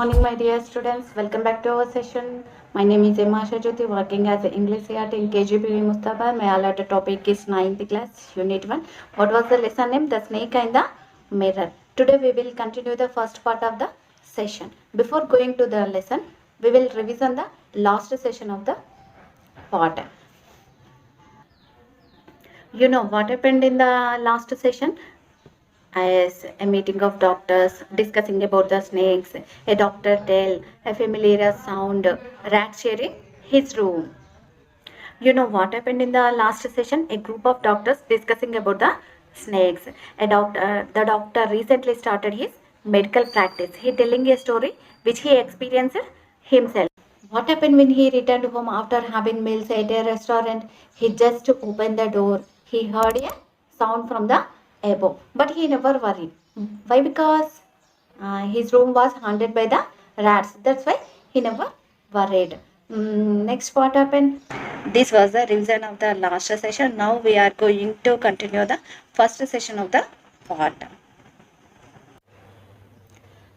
morning, my dear students. Welcome back to our session. My name is Emma Shajoti, working as an English CRT in KGP Mustafa. My allotted topic is 9th class, Unit 1. What was the lesson name? The snake and the mirror. Today we will continue the first part of the session. Before going to the lesson, we will revision the last session of the part. You know what happened in the last session? As a meeting of doctors discussing about the snakes, a doctor tell a familiar sound, rat sharing his room. You know what happened in the last session? A group of doctors discussing about the snakes. The doctor recently started his medical practice. He telling a story which he experienced himself. What happened when he returned home after having meals at a restaurant? He just opened the door. He heard a sound from the above, but he never worried. Why? Because his room was haunted by the rats. That's why he never worried. Next, what happened? This was the revision of the last session. Now we are going to continue the first session of the part.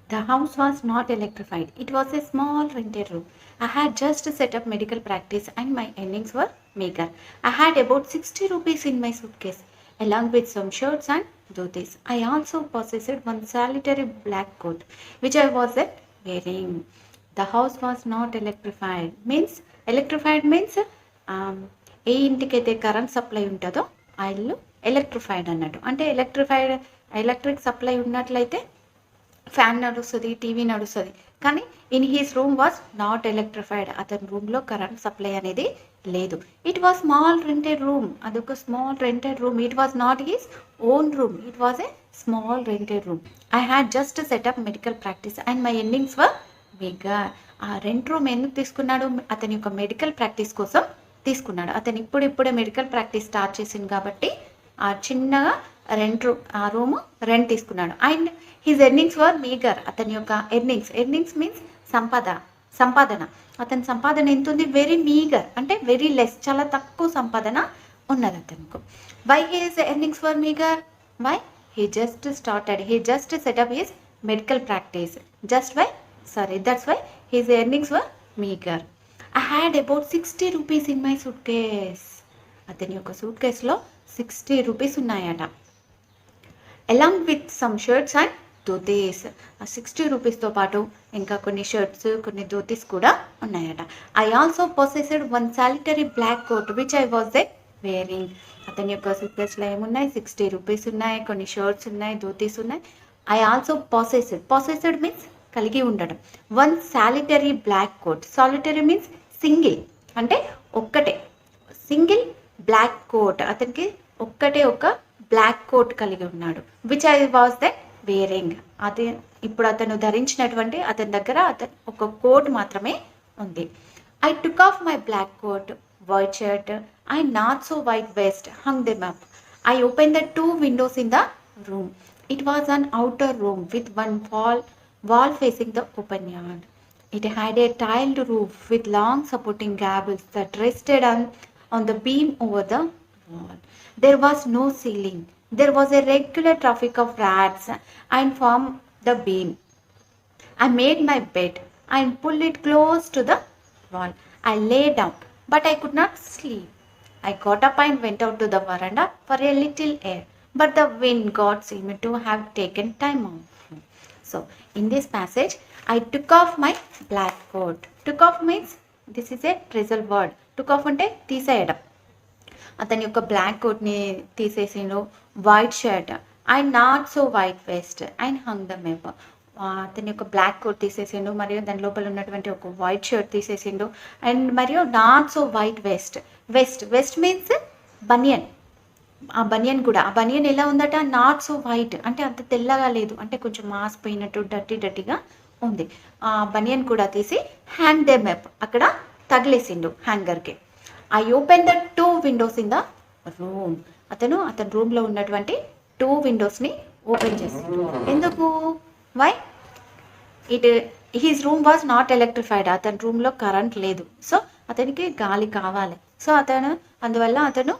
The house was not electrified. It was a small rented room. I had just set up medical practice and my earnings were meager. I had about 60 rupees in my suitcase, along with some shirts and dhotis. I also possessed one solitary black coat, which I wasn't wearing. The house was not electrified. Electrified means ఏ ఇంటికైతే current supply ఉంటుందో ఆ ఇల్లు electrified అన్నట్టు. అంటే electric supply ఉన్నట్లయితే fan నడుస్తుంది, TV నడుస్తుంది. కానీ in his room was not electrified. అతని రూమ్లో కరెంట్ సప్లై అనేది లేదు. It was small rented room. అదొక small rented room. It was not his own room. It was a small rented room. I had just set up medical practice and my earnings were bigger. ఆ rent room ఎందుకు తీసుకున్నాడు? అతని యొక్క medical practice కోసం తీసుకున్నాడు. అతను ఇప్పుడే మెడికల్ ప్రాక్టీస్ స్టార్ట్ చేసింది కాబట్టి ఆ చిన్నగా ఆ రూమ్ రెంట్ తీసుకున్నాడు. And his earnings were meagre. అతని యొక్క ఎర్నింగ్స్ మీన్స్ సంపాదన. అతని సంపాదన ఎంత ఉంది? వెరీ మీగర్, అంటే వెరీ లెస్, చాలా తక్కువ సంపాదన ఉన్నది అతనికి. Why his earnings were meagre? Why? He just set up his medical practice. That's why his earnings were meager. I had about 60 rupees in my suitcase. అతని యొక్క సూట్ కేసులో 60 రూపీస్ ఉన్నాయట. Along with some shirts and dhotis. ఆ 60 రూపీస్తో పాటు ఇంకా కొన్ని shirts, కొన్ని ధోతీస్ కూడా ఉన్నాయట. I also possessed one solitary black coat which I was wearing. అతని యొక్క సూట్ కేసులో ఏమున్నాయి? 60 రూపీస్ ఉన్నాయి, కొన్ని షర్ట్స్ ఉన్నాయి, ధోతీస్ ఉన్నాయి. ఐ ఆల్సో పొసెస్డ్ మీన్స్ కలిగి ఉండడం. One solitary black coat. Solitary means single, అంటే ఒక్కటే. Single black coat. అతనికి ఒక్కటే ఒక బ్లాక్ కోట్ కలిగి ఉన్నాడు. Which I was wearing. అది ఇప్పుడు అతను ధరించినటువంటి అతని దగ్గర ఒక కోట్ మాత్రమే ఉంది. I took off my black coat, white shirt and not so white vest, hung them up. I open the 2 windows in the room. It was an outer room with one wall facing the open yard. It had a tiled roof with long supporting gables that rested on the beam over the wall. There was no ceiling. There was a regular traffic of rats and from the beam. I made my bed and pulled it close to the wall. I lay down, but I could not sleep. I got up and went out to the veranda for a little air, but the wind god seemed to have taken time off. So, in this passage, I took off my black coat. Took off means, this is a phrasal word. Took off అంటే తీసేయడం. అతని యొక్క black కోట్ని తీసేసిండు. White shirt and not so white vest and hung the మెప్. అతని యొక్క black coat తీసేసిండు, మరియు దాని లోపల ఉన్నటువంటి ఒక వైట్ షర్ట్ తీసేసిండు. అండ్ మరియు not so white vest means banian. ఆ బనియన్ కూడా, ఆ బనియన్ ఎలా ఉందట? నాట్ సో వైట్, అంటే అంత తెల్లగా లేదు, అంటే కొంచెం మాసిపోయినట్టు డర్టీగా ఉంది. ఆ బనియన్ కూడా తీసి హ్యాంగ్ దెమ్ అప్, అక్కడ తగిలేసిండు హ్యాంగర్కి. I open the 2 windows in the room. అతని రూమ్లో ఉన్నటువంటి 2 windows ఓపెన్ చేసిండు. ఎందుకు? Why? His room was not electrified. అతని రూమ్లో కరెంట్ లేదు, సో అతనికి గాలి కావాలి. సో అందువల్ల అతని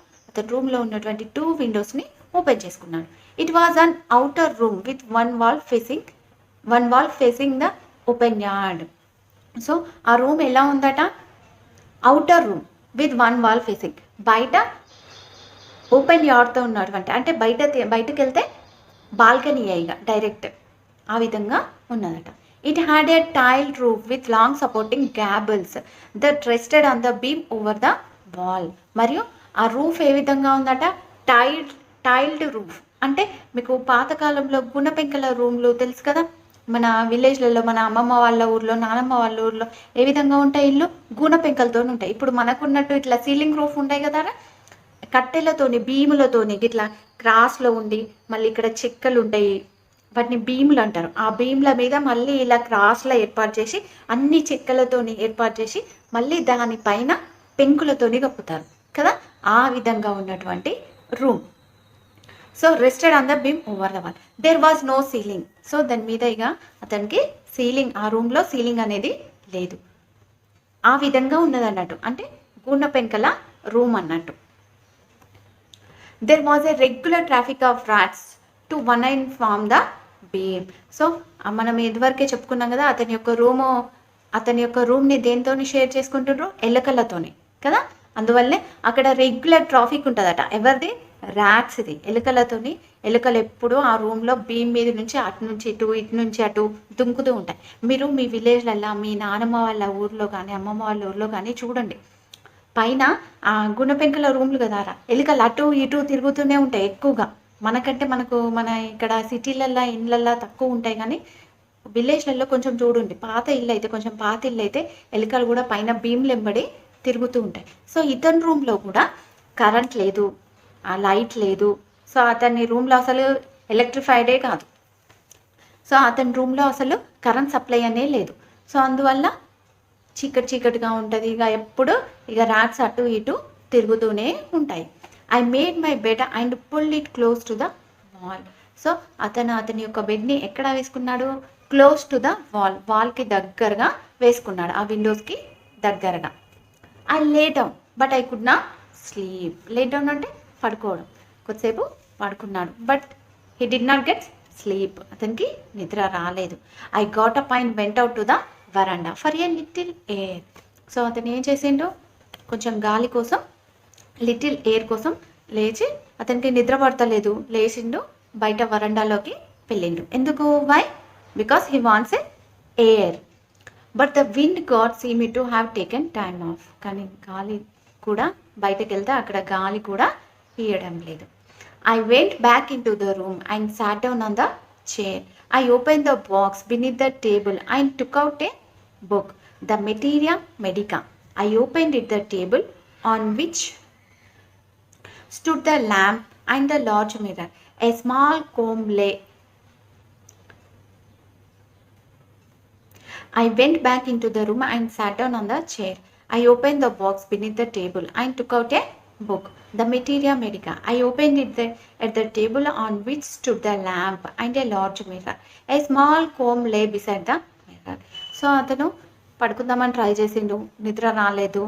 రూమ్లో ఉన్నటువంటి 2 windows ఓపెన్ చేసుకున్నాడు. It was an outer room with one wall facing the open yard. So ఆ రూమ్ ఎలా ఉందట, outer room with one wall facing, బయట ఓపెన్ యార్డ్తో ఉన్నటువంటి, అంటే బయటకు వెళ్తే బాల్కనీ ఇక డైరెక్ట్ ఆ విధంగా ఉన్నదట. It had a tiled roof with long supporting gables that rested on the beam over the wall. మరియు ఆ రూఫ్ ఏ విధంగా ఉందట, టైల్డ్ రూఫ్. అంటే మీకు పాతకాలంలో గుణపెంకల రూమ్లు తెలుసు కదా, మన విలేజ్లలో, మన అమ్మమ్మ వాళ్ళ ఊర్లో, నానమ్మ వాళ్ళ ఊర్లో ఏ విధంగా ఉంటాయి ఇల్లు, గుణపెంకలతో ఉంటాయి. ఇప్పుడు మనకున్నట్టు ఇట్లా సీలింగ్ రూఫ్ ఉంటాయి కదా, కట్టెలతోని భీములతోని ఇట్లా క్రాస్లో ఉండి, మళ్ళీ ఇక్కడ చెక్కలు ఉంటాయి, వాటిని భీములు అంటారు. ఆ భీముల మీద మళ్ళీ ఇలా క్రాస్లో ఏర్పాటు చేసి, అన్ని చెక్కలతోని ఏర్పాటు చేసి, మళ్ళీ దానిపైన పెంకులతోని కప్పుతారు కదా, ఆ విధంగా ఉన్నటువంటి room. So rested on the beam over the wall, there was no ceiling. So దాని మీద ఇక అతనికి సీలింగ్, ఆ రూమ్లో సీలింగ్ అనేది లేదు. ఆ విధంగా ఉన్నది అన్నట్టు, అంటే గుండ పెంకల రూమ్ అన్నట్టు. There was a regular Tropic of rods to one and from the beam. So మనం ఇదివరకే చెప్పుకున్నాం కదా, అతని యొక్క రూమ్ని దేనితోని షేర్ చేసుకుంటుండ్రు, ఎలుకలతోని కదా. అందువల్లనే అక్కడ రెగ్యులర్ ట్రాఫిక్ ఉంటుందట. ఎవరిది, ర్యాట్స్ది, ఎలుకలతోని. ఎలుకలు ఎప్పుడు ఆ రూమ్లో బీమ్ మీద నుంచి అటు నుంచి ఇటు, ఇటు నుంచి అటు దుంకుతూ ఉంటాయి. మీరు మీ విలేజ్లల్లో, మీ నానమ్మ వాళ్ళ ఊర్లో కానీ, అమ్మమ్మ వాళ్ళ ఊర్లో కానీ చూడండి, పైన ఆ గుణపెంకల రూమ్లు కదారా, ఎలుకలు అటు ఇటు తిరుగుతూనే ఉంటాయి ఎక్కువగా. మన ఇక్కడ సిటీలల్లో ఇండ్లల్లో తక్కువ ఉంటాయి, కానీ విలేజ్లలో కొంచెం చూడండి, కొంచెం పాత ఇల్లు అయితే ఎలుకలు కూడా పైన భీమ్లు ఎంబడి తిరుగుతూ ఉంటాయి. సో ఇతని రూమ్లో కూడా కరెంట్ లేదు, ఆ లైట్ లేదు. సో అతని రూమ్లో అసలు ఎలక్ట్రిఫైడే కాదు. సో అతని రూమ్లో అసలు కరెంట్ సప్లై అనే లేదు. సో అందువల్ల చీకటిగా ఉంటుంది. ఇక ఎప్పుడు ఇక రాట్స్ అటు ఇటు తిరుగుతూనే ఉంటాయి. I made my bed and pull it close to the wall. So అతని యొక్క బెడ్ని ఎక్కడ వేసుకున్నాడు, క్లోజ్ టు ద వాల్కి దగ్గరగా వేసుకున్నాడు, ఆ విండోస్కి దగ్గరగా. I lay down but I could not sleep. Lay down అంటే పడుకోవడం, కొద్దిసేపు పడుకున్నాడు, but he did not get sleep. అతనికి నిద్ర రాలేదు. I got up and went out to the verandah for a little air. So అతను ఏం చేసిండు, కొంచెం గాలి కోసం, లిటిల్ ఎయిర్ కోసం లేచి, అతనికి నిద్ర పడతలేదు, లేచిండు, బయట వరండాలోకి వెళ్ళిండు. ఎందుకు, why, because he wants a air. But the wind god seem to have taken time off. కానీ గాలి కూడా, బయటకు వెళ్తే అక్కడ గాలి కూడా ఇయ్యడం లేదు. I went back in to the room and sat down on the chair. I opened the box beneath the table and took out a book, the Materia Medica. I opened it the table on which stood the lamp and the large mirror. A small comb lay. I went back into the room and sat down on the chair. I opened the box beneath the table and took out a book, the Materia Medica. I opened it at the table on which stood the lamp and a large mirror. A small comb lay beside the mirror. So అతను పడుకుందామని try చేసిండు, నిద్ర రాలేదు.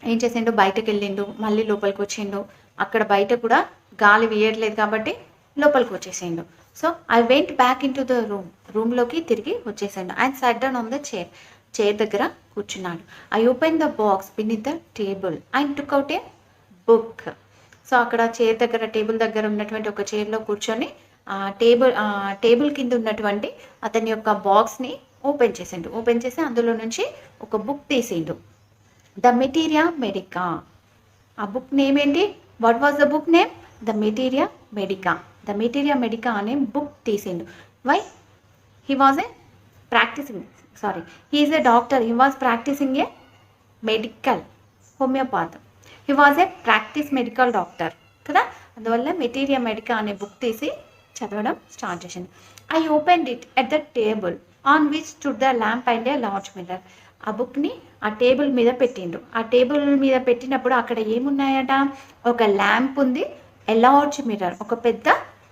ఏం చేసిండు, బయటకు వెళ్ళిండు, మళ్ళీ లోపలికి వచ్చిండు. అక్కడ బయట కూడా గాలి వీయట్లేదు కాబట్టి లోపలికి వచ్చేసిండు. So I went back in to the రూమ్లోకి తిరిగి వచ్చేసిండు. And sat down on the chair దగ్గర కూర్చున్నాడు. I open the box beneath the table and took out a book. So అక్కడ టేబుల్ దగ్గర ఉన్నటువంటి ఒక చైర్లో కూర్చొని టేబుల్ కింద ఉన్నటువంటి అతని యొక్క బాక్స్ని ఓపెన్ చేసి అందులో నుంచి ఒక బుక్ తీసిండు, ద మెటీరియా మెడికా. ఆ బుక్ నేమ్ ఏంటి, what was the book name, the materia medica. The materia medica అనే బుక్ తీసిండు. Why, he was a he is a doctor. He was practising a medical homeopath. He was a practice medical doctor కదా. అందువల్ల materia medica అనే book తీసి చదవడం start చేసింది. I opened it at the table on which stood the lamp and a large mirror. ఆ బుక్ని ఆ table మీద పెట్టిండు. ఆ టేబుల్ మీద పెట్టినప్పుడు అక్కడ ఏమున్నాయట, ఒక ల్యాంప్ ఉంది, ఎ లార్జ్ మిర్రర్, ఒక పెద్ద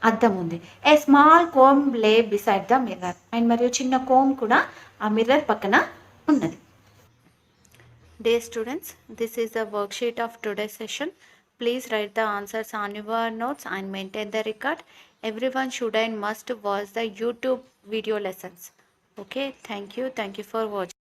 అద్దం ఉంది. ఏ స్మాల్ కోమ్ లే బిసైడ్ ద మిర్రర్. అండ్ మరియు చిన్న కోమ్ కూడా ఆ మిర్రర్ పక్కన ఉన్నది. Dear students, this is the worksheet of today's session. Please write the answers on your notes and maintain the record. Everyone should and must watch the YouTube video lessons. Okay, thank you for watching.